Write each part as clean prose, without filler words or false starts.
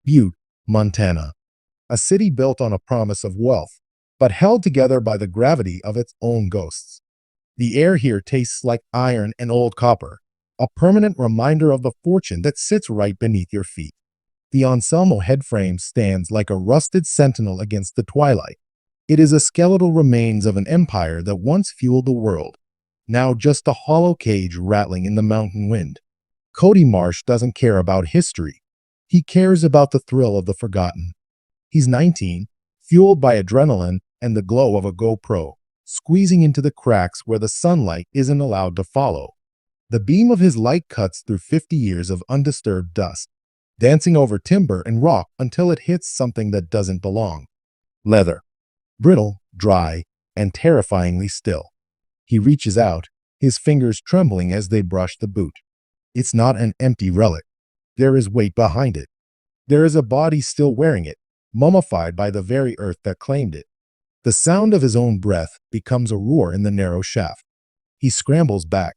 Butte, Montana. A city built on a promise of wealth, but held together by the gravity of its own ghosts. The air here tastes like iron and old copper, a permanent reminder of the fortune that sits right beneath your feet. The Anselmo headframe stands like a rusted sentinel against the twilight. It is a skeletal remains of an empire that once fueled the world, now just a hollow cage rattling in the mountain wind. Cody Marsh doesn't care about history. He cares about the thrill of the forgotten. He's 19, fueled by adrenaline and the glow of a GoPro, squeezing into the cracks where the sunlight isn't allowed to follow. The beam of his light cuts through 50 years of undisturbed dust, dancing over timber and rock until it hits something that doesn't belong. Leather. Brittle, dry, and terrifyingly still. He reaches out, his fingers trembling as they brush the boot. It's not an empty relic. There is weight behind it. There is a body still wearing it, mummified by the very earth that claimed it. The sound of his own breath becomes a roar in the narrow shaft. He scrambles back,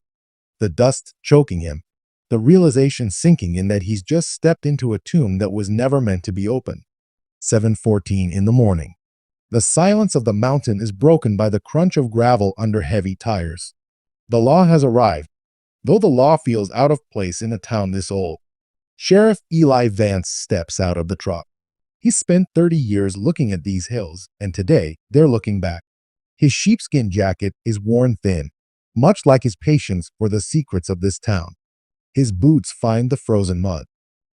the dust choking him, the realization sinking in that he's just stepped into a tomb that was never meant to be opened. 7:14 in the morning. The silence of the mountain is broken by the crunch of gravel under heavy tires. The law has arrived, though the law feels out of place in a town this old. Sheriff Eli Vance steps out of the truck. He spent 30 years looking at these hills, and today they're looking back. His sheepskin jacket is worn thin, much like his patience for the secrets of this town. His boots find the frozen mud.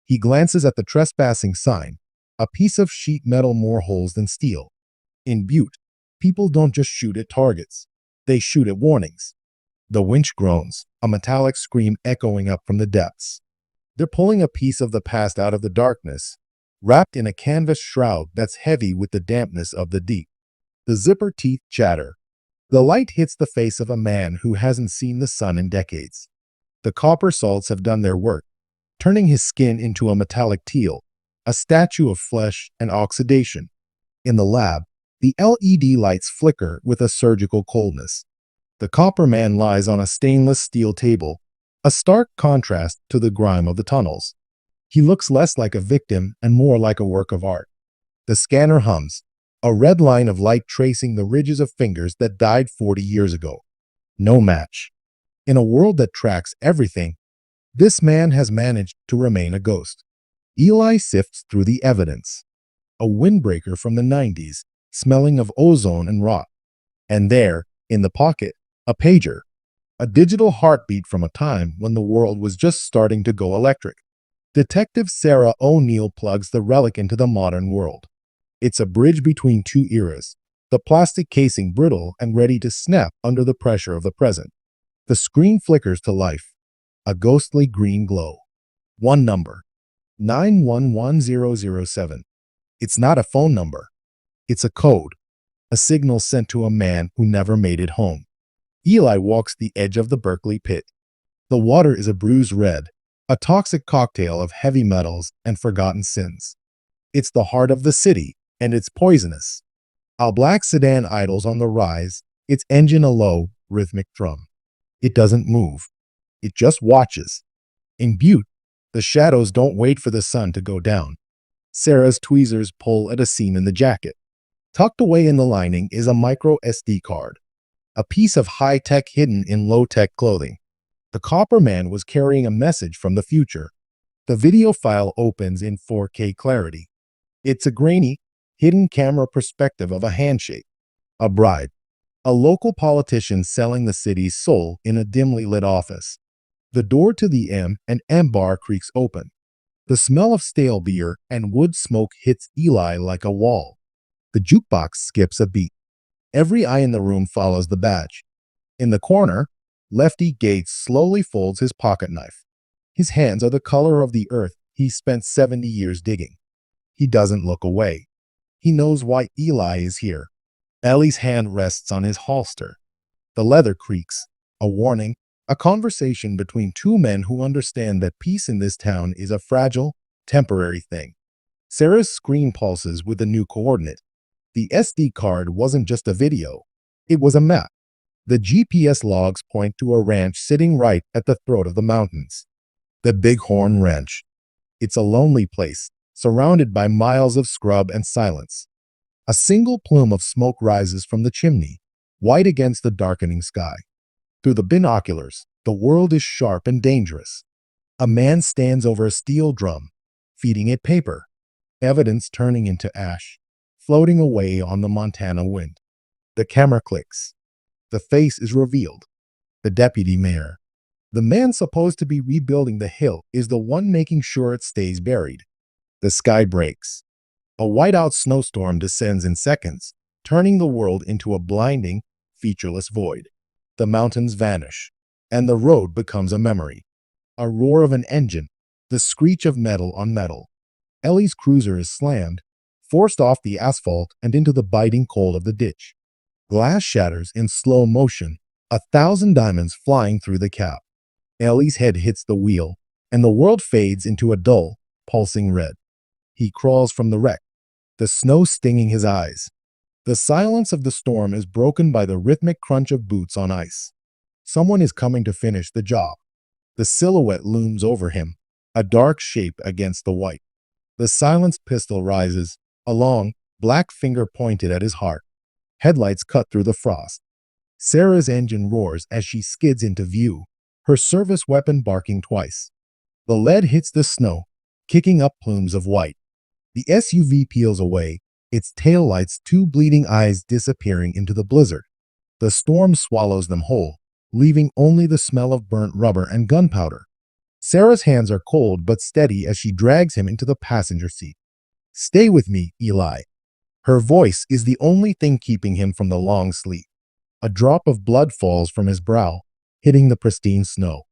He glances at the trespassing sign, a piece of sheet metal more holes than steel. In Butte, people don't just shoot at targets. They shoot at warnings. The winch groans, a metallic scream echoing up from the depths. They're pulling a piece of the past out of the darkness, wrapped in a canvas shroud that's heavy with the dampness of the deep. The zipper teeth chatter. The light hits the face of a man who hasn't seen the sun in decades. The copper salts have done their work, turning his skin into a metallic teal, a statue of flesh and oxidation. In the lab, the LED lights flicker with a surgical coldness. The copper man lies on a stainless steel table, a stark contrast to the grime of the tunnels. He looks less like a victim and more like a work of art. The scanner hums, a red line of light tracing the ridges of fingers that died 40 years ago. No match. In a world that tracks everything, this man has managed to remain a ghost. Eli sifts through the evidence. A windbreaker from the 90s, smelling of ozone and rot. And there, in the pocket, a pager. A digital heartbeat from a time when the world was just starting to go electric. Detective Sarah O'Neill plugs the relic into the modern world. It's a bridge between two eras, the plastic casing brittle and ready to snap under the pressure of the present. The screen flickers to life, a ghostly green glow. One number, 911007. It's not a phone number. It's a code, a signal sent to a man who never made it home. Eli walks the edge of the Berkeley Pit. The water is a bruised red, a toxic cocktail of heavy metals and forgotten sins. It's the heart of the city, and it's poisonous. A black sedan idles on the rise, its engine a low, rhythmic drum. It doesn't move. It just watches. In Butte, the shadows don't wait for the sun to go down. Sarah's tweezers pull at a seam in the jacket. Tucked away in the lining is a micro SD card, a piece of high-tech hidden in low-tech clothing. The copper man was carrying a message from the future. The video file opens in 4K clarity. It's a grainy, hidden camera perspective of a handshake, a bride, a local politician selling the city's soul in a dimly lit office. The door to the M&M bar creaks open. The smell of stale beer and wood smoke hits Eli like a wall. The jukebox skips a beat. Every eye in the room follows the badge. In the corner, Lefty Gates slowly folds his pocket knife. His hands are the color of the earth he spent 70 years digging. He doesn't look away. He knows why Eli is here. Ellie's hand rests on his holster. The leather creaks, a warning, a conversation between two men who understand that peace in this town is a fragile, temporary thing. Sarah's screen pulses with a new coordinate. The SD card wasn't just a video, it was a map. The GPS logs point to a ranch sitting right at the throat of the mountains. The Bighorn Ranch. It's a lonely place, surrounded by miles of scrub and silence. A single plume of smoke rises from the chimney, white against the darkening sky. Through the binoculars, the world is sharp and dangerous. A man stands over a steel drum, feeding it paper, evidence turning into ash, floating away on the Montana wind. The camera clicks. The face is revealed. The deputy mayor. The man supposed to be rebuilding the hill is the one making sure it stays buried. The sky breaks. A whiteout snowstorm descends in seconds, turning the world into a blinding, featureless void. The mountains vanish, and the road becomes a memory. A roar of an engine, the screech of metal on metal. Ellie's cruiser is slammed, forced off the asphalt and into the biting cold of the ditch. Glass shatters in slow motion, 1,000 diamonds flying through the cap. Ellie's head hits the wheel, and the world fades into a dull, pulsing red. He crawls from the wreck, the snow stinging his eyes. The silence of the storm is broken by the rhythmic crunch of boots on ice. Someone is coming to finish the job. The silhouette looms over him, a dark shape against the white. The silenced pistol rises, a long, black finger pointed at his heart. Headlights cut through the frost. Sarah's engine roars as she skids into view, her service weapon barking twice. The lead hits the snow, kicking up plumes of white. The SUV peels away, its taillights, two bleeding eyes disappearing into the blizzard. The storm swallows them whole, leaving only the smell of burnt rubber and gunpowder. Sarah's hands are cold but steady as she drags him into the passenger seat. "Stay with me, Eli." Her voice is the only thing keeping him from the long sleep. A drop of blood falls from his brow, hitting the pristine snow.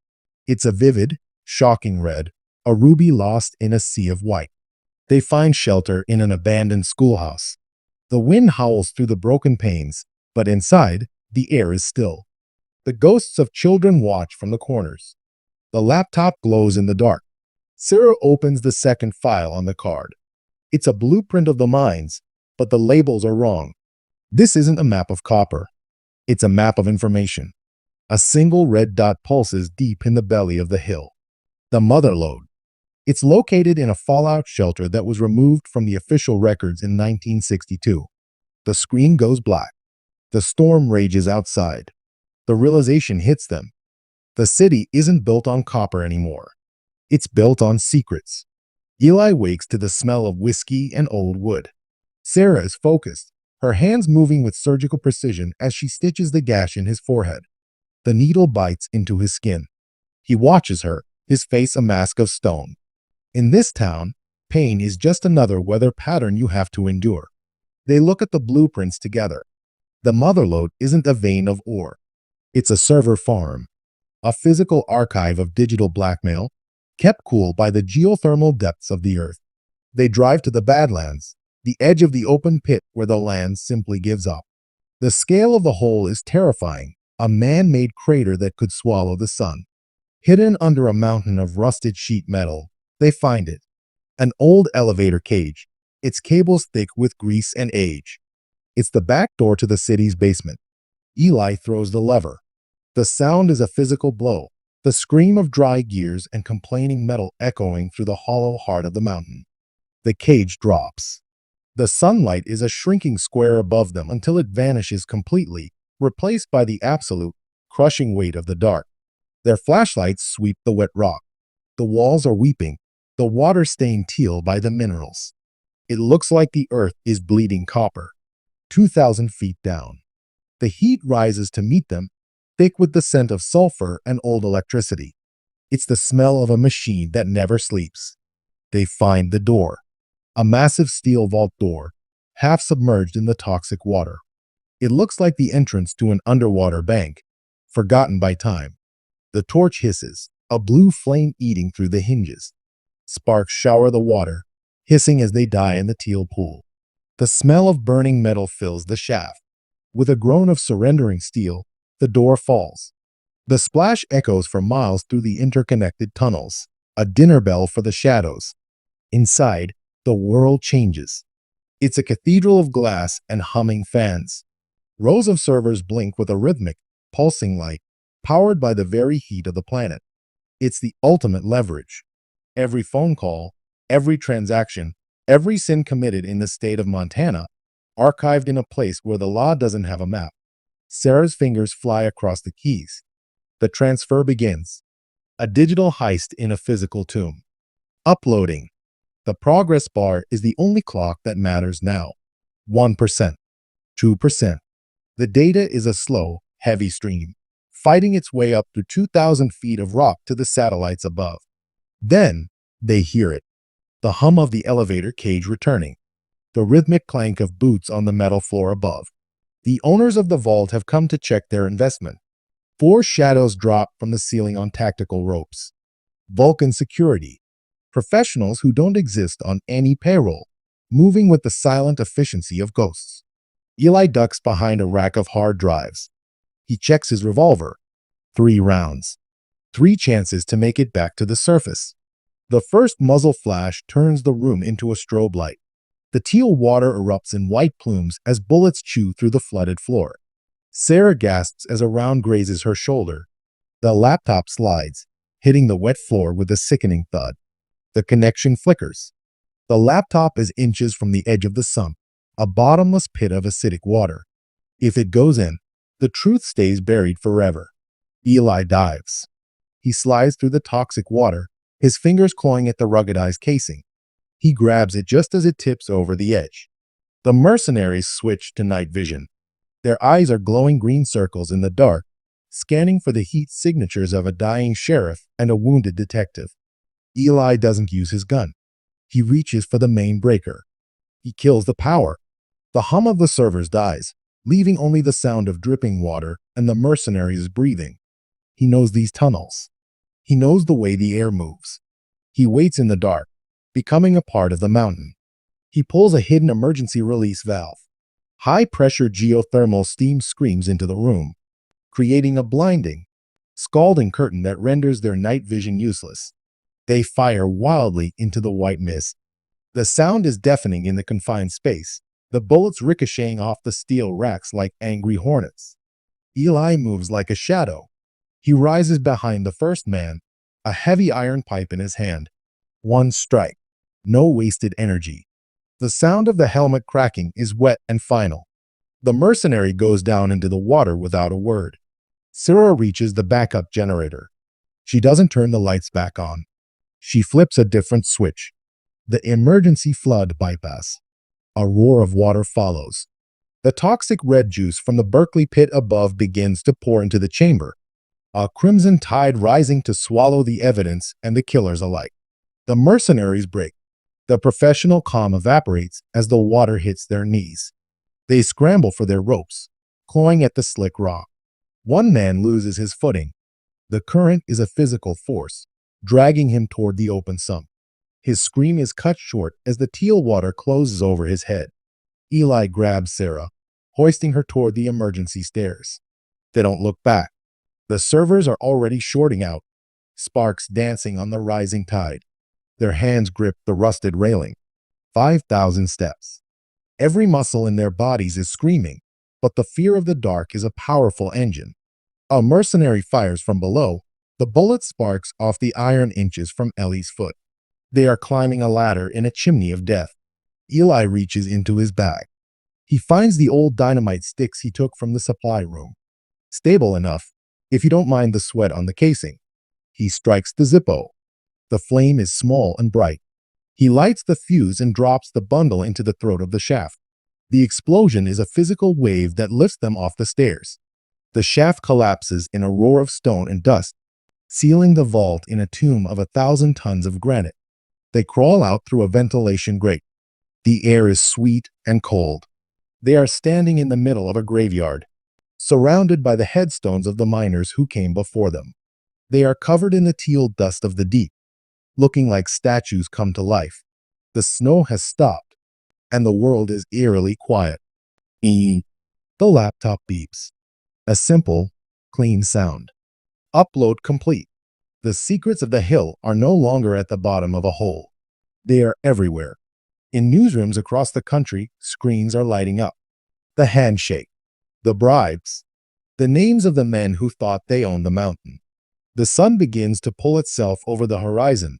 It's a vivid, shocking red, a ruby lost in a sea of white. They find shelter in an abandoned schoolhouse. The wind howls through the broken panes, but inside, the air is still. The ghosts of children watch from the corners. The laptop glows in the dark. Sarah opens the second file on the card. It's a blueprint of the mines, but the labels are wrong. This isn't a map of copper. It's a map of information. A single red dot pulses deep in the belly of the hill. The mother lode. It's located in a fallout shelter that was removed from the official records in 1962. The screen goes black. The storm rages outside. The realization hits them. The city isn't built on copper anymore. It's built on secrets. Eli wakes to the smell of whiskey and old wood. Sarah is focused, her hands moving with surgical precision as she stitches the gash in his forehead. The needle bites into his skin. He watches her, his face a mask of stone. In this town, pain is just another weather pattern you have to endure. They look at the blueprints together. The mother lode isn't a vein of ore. It's a server farm, a physical archive of digital blackmail, kept cool by the geothermal depths of the earth. They drive to the Badlands, the edge of the open pit where the land simply gives up. The scale of the hole is terrifying, a man-made crater that could swallow the sun. Hidden under a mountain of rusted sheet metal, they find it. An old elevator cage, its cables thick with grease and age. It's the back door to the city's basement. Eli throws the lever. The sound is a physical blow, the scream of dry gears and complaining metal echoing through the hollow heart of the mountain. The cage drops. The sunlight is a shrinking square above them until it vanishes completely, replaced by the absolute, crushing weight of the dark. Their flashlights sweep the wet rock. The walls are weeping, the water stained teal by the minerals. It looks like the earth is bleeding copper. 2,000 feet down. The heat rises to meet them, thick with the scent of sulfur and old electricity. It's the smell of a machine that never sleeps. They find the door. A massive steel vault door, half submerged in the toxic water. It looks like the entrance to an underwater bank, forgotten by time. The torch hisses, a blue flame eating through the hinges. Sparks shower the water, hissing as they die in the teal pool. The smell of burning metal fills the shaft. With a groan of surrendering steel, the door falls. The splash echoes for miles through the interconnected tunnels, a dinner bell for the shadows. Inside, the world changes. It's a cathedral of glass and humming fans. Rows of servers blink with a rhythmic, pulsing light, powered by the very heat of the planet. It's the ultimate leverage. Every phone call, every transaction, Every sin committed in the state of Montana, archived in a place where the law doesn't have a map. Sarah's fingers fly across the keys. The transfer begins. A digital heist in a physical tomb. Uploading. The progress bar is the only clock that matters now. 1%. 2%. The data is a slow, heavy stream, fighting its way up through 2,000 feet of rock to the satellites above. Then, they hear it. The hum of the elevator cage returning. The rhythmic clank of boots on the metal floor above. The owners of the vault have come to check their investment. 4 shadows drop from the ceiling on tactical ropes. Vulcan security. Professionals who don't exist on any payroll, moving with the silent efficiency of ghosts. Eli ducks behind a rack of hard drives. He checks his revolver. 3 rounds. 3 chances to make it back to the surface. The first muzzle flash turns the room into a strobe light. The teal water erupts in white plumes as bullets chew through the flooded floor. Sarah gasps as a round grazes her shoulder. The laptop slides, hitting the wet floor with a sickening thud. The connection flickers. The laptop is inches from the edge of the sump, a bottomless pit of acidic water. If it goes in, the truth stays buried forever. Eli dives. He slides through the toxic water, his fingers clawing at the ruggedized casing. He grabs it just as it tips over the edge. The mercenaries switch to night vision. Their eyes are glowing green circles in the dark, scanning for the heat signatures of a dying sheriff and a wounded detective. Eli doesn't use his gun. He reaches for the main breaker. He kills the power. The hum of the servers dies, leaving only the sound of dripping water and the mercenaries breathing. He knows these tunnels. He knows the way the air moves. He waits in the dark, becoming a part of the mountain. He pulls a hidden emergency release valve. High-pressure geothermal steam screams into the room, creating a blinding, scalding curtain that renders their night vision useless. They fire wildly into the white mist. The sound is deafening in the confined space, the bullets ricocheting off the steel racks like angry hornets. Eli moves like a shadow. He rises behind the first man, a heavy iron pipe in his hand. 1 strike. No wasted energy. The sound of the helmet cracking is wet and final. The mercenary goes down into the water without a word. Sarah reaches the backup generator. She doesn't turn the lights back on. She flips a different switch. The emergency flood bypass. A roar of water follows. The toxic red juice from the Berkeley Pit above begins to pour into the chamber, a crimson tide rising to swallow the evidence and the killers alike. The mercenaries break. The professional calm evaporates as the water hits their knees. They scramble for their ropes, clawing at the slick rock. One man loses his footing. The current is a physical force, dragging him toward the open sump. His scream is cut short as the teal water closes over his head. Eli grabs Sarah, hoisting her toward the emergency stairs. They don't look back. The servers are already shorting out, sparks dancing on the rising tide. Their hands grip the rusted railing. 5,000 steps. Every muscle in their bodies is screaming, but the fear of the dark is a powerful engine. A mercenary fires from below. The bullet sparks off the iron inches from Ellie's foot. They are climbing a ladder in a chimney of death. Eli reaches into his bag. He finds the old dynamite sticks he took from the supply room. Stable enough, if you don't mind the sweat on the casing. He strikes the Zippo. The flame is small and bright. He lights the fuse and drops the bundle into the throat of the shaft. The explosion is a physical wave that lifts them off the stairs. The shaft collapses in a roar of stone and dust, sealing the vault in a tomb of 1,000 tons of granite. They crawl out through a ventilation grate. The air is sweet and cold. They are standing in the middle of a graveyard, surrounded by the headstones of the miners who came before them. They are covered in the teal dust of the deep, looking like statues come to life. The snow has stopped, and the world is eerily quiet. The laptop beeps. A simple, clean sound. Upload complete. The secrets of the hill are no longer at the bottom of a hole. They are everywhere. In newsrooms across the country, screens are lighting up. The handshake. The bribes. The names of the men who thought they owned the mountain. The sun begins to pull itself over the horizon,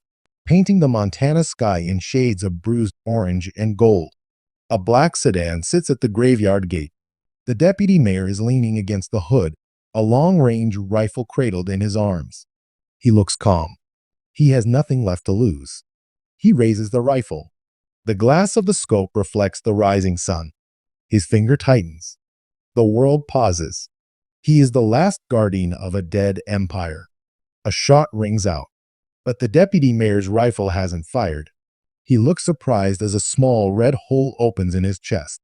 painting the Montana sky in shades of bruised orange and gold. A black sedan sits at the graveyard gate. The deputy mayor is leaning against the hood, a long-range rifle cradled in his arms. He looks calm. He has nothing left to lose. He raises the rifle. The glass of the scope reflects the rising sun. His finger tightens. The world pauses. He is the last guardian of a dead empire. A shot rings out, but the deputy mayor's rifle hasn't fired. He looks surprised as a small red hole opens in his chest.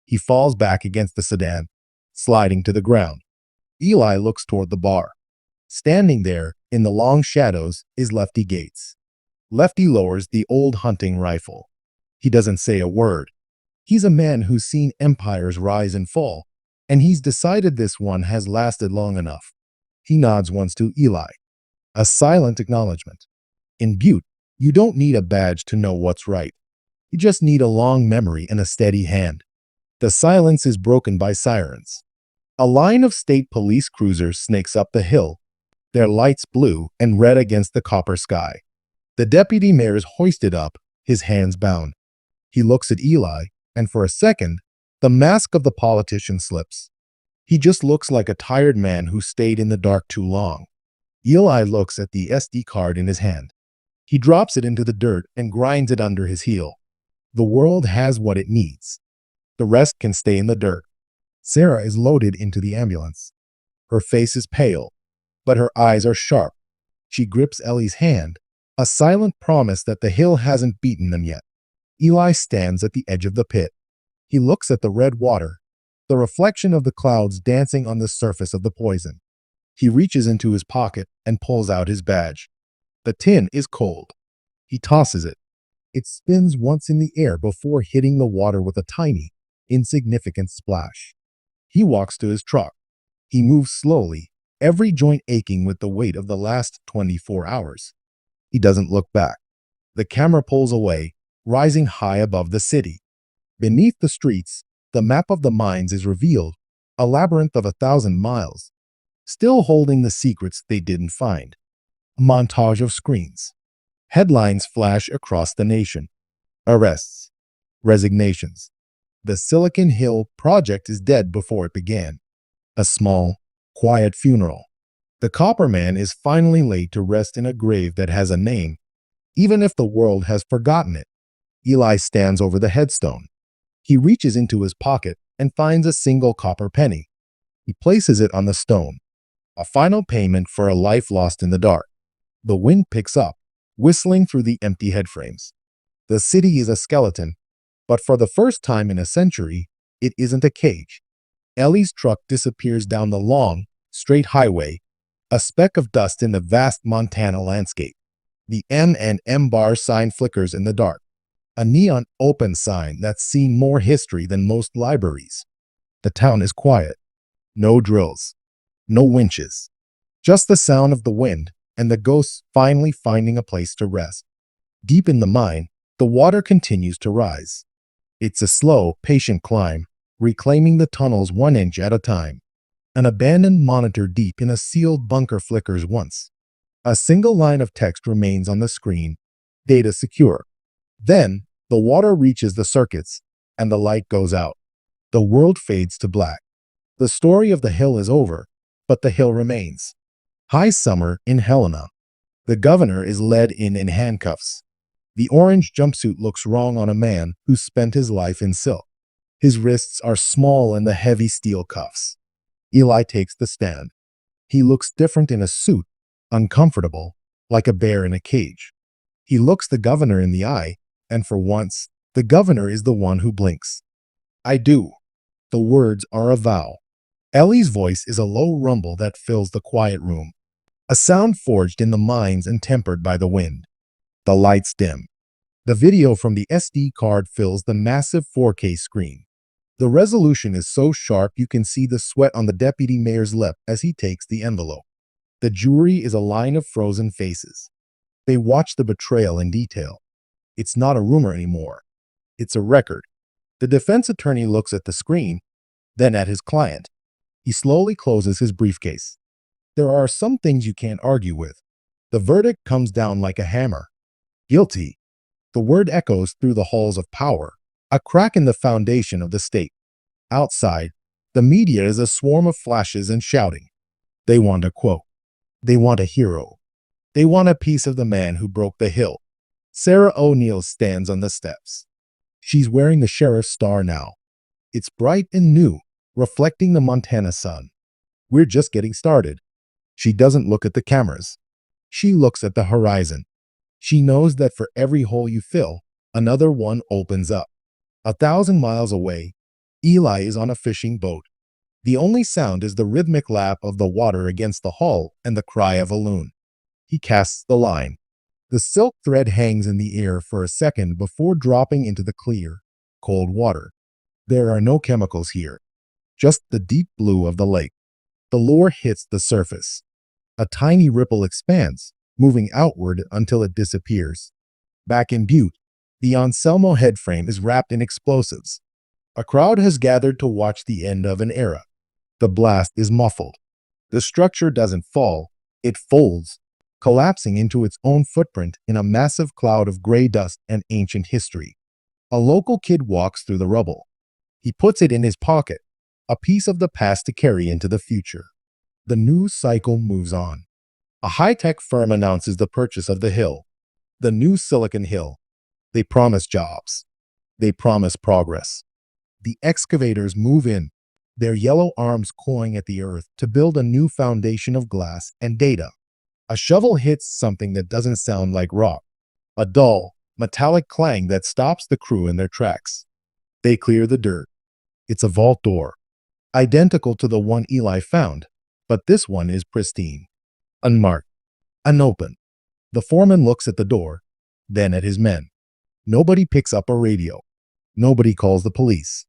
He falls back against the sedan, sliding to the ground. Eli looks toward the bar. Standing there, in the long shadows, is Lefty Gates. Lefty lowers the old hunting rifle. He doesn't say a word. He's a man who's seen empires rise and fall, and he's decided this one has lasted long enough. He nods once to Eli. A silent acknowledgement. In Butte, you don't need a badge to know what's right. You just need a long memory and a steady hand. The silence is broken by sirens. A line of state police cruisers snakes up the hill, their lights blue and red against the copper sky. The deputy mayor is hoisted up, his hands bound. He looks at Eli, and for a second, the mask of the politician slips. He just looks like a tired man who stayed in the dark too long. Eli looks at the SD card in his hand. He drops it into the dirt and grinds it under his heel. The world has what it needs. The rest can stay in the dirt. Sarah is loaded into the ambulance. Her face is pale, but her eyes are sharp. She grips Ellie's hand, a silent promise that the hill hasn't beaten them yet. Eli stands at the edge of the pit. He looks at the red water, the reflection of the clouds dancing on the surface of the poison. He reaches into his pocket and pulls out his badge. The tin is cold. He tosses it. It spins once in the air before hitting the water with a tiny, insignificant splash. He walks to his truck. He moves slowly, every joint aching with the weight of the last 24 hours. He doesn't look back. The camera pulls away, rising high above the city. Beneath the streets, the map of the mines is revealed, a labyrinth of 1,000 miles, still holding the secrets they didn't find. A montage of screens. Headlines flash across the nation. Arrests. Resignations. The Silicon Hill project is dead before it began. A small, quiet funeral. The copper man is finally laid to rest in a grave that has a name, even if the world has forgotten it. Eli stands over the headstone. He reaches into his pocket and finds a single copper penny. He places it on the stone. A final payment for a life lost in the dark. The wind picks up, whistling through the empty headframes. The city is a skeleton, but for the first time in a century, it isn't a cage. Ellie's truck disappears down the long, straight highway, a speck of dust in the vast Montana landscape. The M&M bar sign flickers in the dark, a neon open sign that's seen more history than most libraries. The town is quiet. No drills, no winches, just the sound of the wind and the ghosts finally finding a place to rest. Deep in the mine, the water continues to rise. It's a slow, patient climb, reclaiming the tunnels 1 inch at a time. An abandoned monitor deep in a sealed bunker flickers once. A single line of text remains on the screen, data secure. Then, the water reaches the circuits, and the light goes out. The world fades to black. The story of the hill is over, but the hill remains. High summer in Helena. The governor is led in handcuffs. The orange jumpsuit looks wrong on a man who spent his life in silk. His wrists are small in the heavy steel cuffs. Eli takes the stand. He looks different in a suit, uncomfortable, like a bear in a cage. He looks the governor in the eye, and for once, the governor is the one who blinks. I do. The words are a vow. Ellie's voice is a low rumble that fills the quiet room, a sound forged in the mines and tempered by the wind. The lights dim. The video from the SD card fills the massive 4K screen. The resolution is so sharp you can see the sweat on the deputy mayor's lip as he takes the envelope. The jury is a line of frozen faces. They watch the betrayal in detail. It's not a rumor anymore. It's a record. The defense attorney looks at the screen, then at his client. He slowly closes his briefcase. There are some things you can't argue with. The verdict comes down like a hammer. Guilty. The word echoes through the halls of power, a crack in the foundation of the state. Outside, the media is a swarm of flashes and shouting. They want a quote. They want a hero. They want a piece of the man who broke the hill. Sarah O'Neill stands on the steps. She's wearing the sheriff's star now. It's bright and new, reflecting the Montana sun. We're just getting started. She doesn't look at the cameras. She looks at the horizon. She knows that for every hole you fill, another one opens up. 1,000 miles away, Eli is on a fishing boat. The only sound is the rhythmic lap of the water against the hull and the cry of a loon. He casts the line. The silk thread hangs in the air for a second before dropping into the clear, cold water. There are no chemicals here, just the deep blue of the lake. The lure hits the surface. A tiny ripple expands, moving outward until it disappears. Back in Butte, the Anselmo headframe is wrapped in explosives. A crowd has gathered to watch the end of an era. The blast is muffled. The structure doesn't fall, it folds, collapsing into its own footprint in a massive cloud of gray dust and ancient history. A local kid walks through the rubble. He puts it in his pocket, a piece of the past to carry into the future. The news cycle moves on. A high-tech firm announces the purchase of the hill, the new Silicon Hill. They promise jobs. They promise progress. The excavators move in, their yellow arms clawing at the earth to build a new foundation of glass and data. A shovel hits something that doesn't sound like rock, a dull, metallic clang that stops the crew in their tracks. They clear the dirt. It's a vault door, identical to the one Eli found, but this one is pristine, unmarked, unopened. The foreman looks at the door, then at his men. Nobody picks up a radio. Nobody calls the police.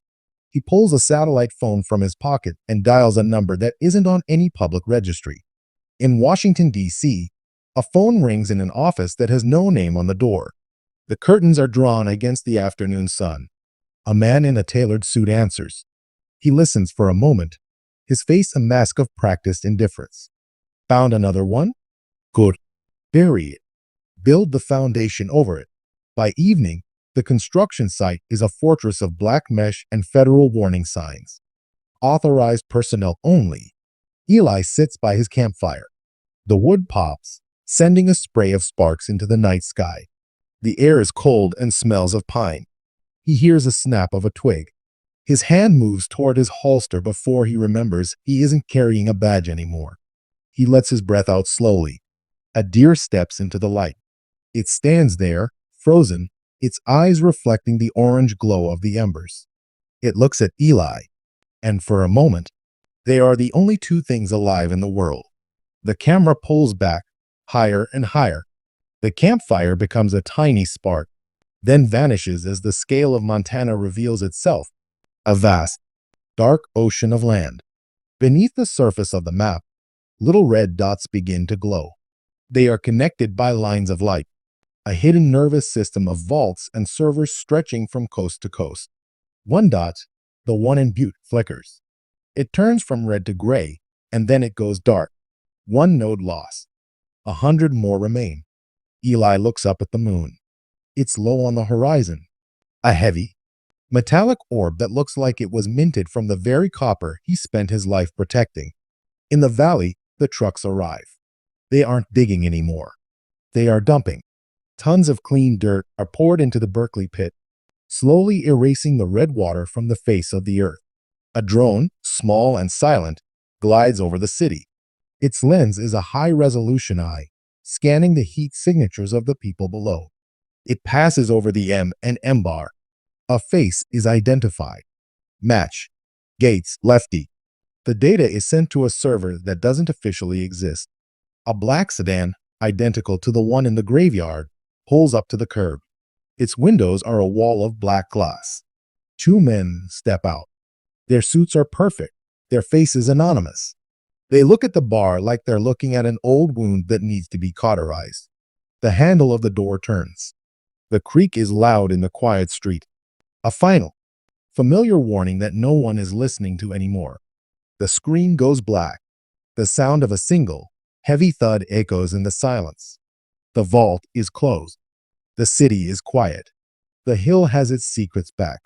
He pulls a satellite phone from his pocket and dials a number that isn't on any public registry. In Washington, D.C., a phone rings in an office that has no name on the door. The curtains are drawn against the afternoon sun. A man in a tailored suit answers. He listens for a moment, his face a mask of practiced indifference. Found another one? Good. Bury it. Build the foundation over it. By evening, the construction site is a fortress of black mesh and federal warning signs. Authorized personnel only. Eli sits by his campfire. The wood pops, sending a spray of sparks into the night sky. The air is cold and smells of pine. He hears a snap of a twig. His hand moves toward his holster before he remembers he isn't carrying a badge anymore. He lets his breath out slowly. A deer steps into the light. It stands there, frozen, its eyes reflecting the orange glow of the embers. It looks at Eli, and for a moment, they are the only two things alive in the world. The camera pulls back, higher and higher. The campfire becomes a tiny spark, then vanishes as the scale of Montana reveals itself, a vast, dark ocean of land. Beneath the surface of the map, little red dots begin to glow. They are connected by lines of light, a hidden nervous system of vaults and servers stretching from coast to coast. One dot, the one in Butte, flickers. It turns from red to gray, and then it goes dark. One node lost. 100 more remain. Eli looks up at the moon. It's low on the horizon. A heavy, metallic orb that looks like it was minted from the very copper he spent his life protecting. In the valley, the trucks arrive. They aren't digging anymore. They are dumping. Tons of clean dirt are poured into the Berkeley Pit, slowly erasing the red water from the face of the earth. A drone, small and silent, glides over the city. Its lens is a high-resolution eye, scanning the heat signatures of the people below. It passes over the M and M bar. A face is identified. Match. Gates, lefty. The data is sent to a server that doesn't officially exist. A black sedan, identical to the one in the graveyard, pulls up to the curb. Its windows are a wall of black glass. Two men step out. Their suits are perfect, their faces anonymous. They look at the bar like they're looking at an old wound that needs to be cauterized. The handle of the door turns. The creak is loud in the quiet street. A final, familiar warning that no one is listening to anymore. The screen goes black. The sound of a single, heavy thud echoes in the silence. The vault is closed. The city is quiet. The hill has its secrets back.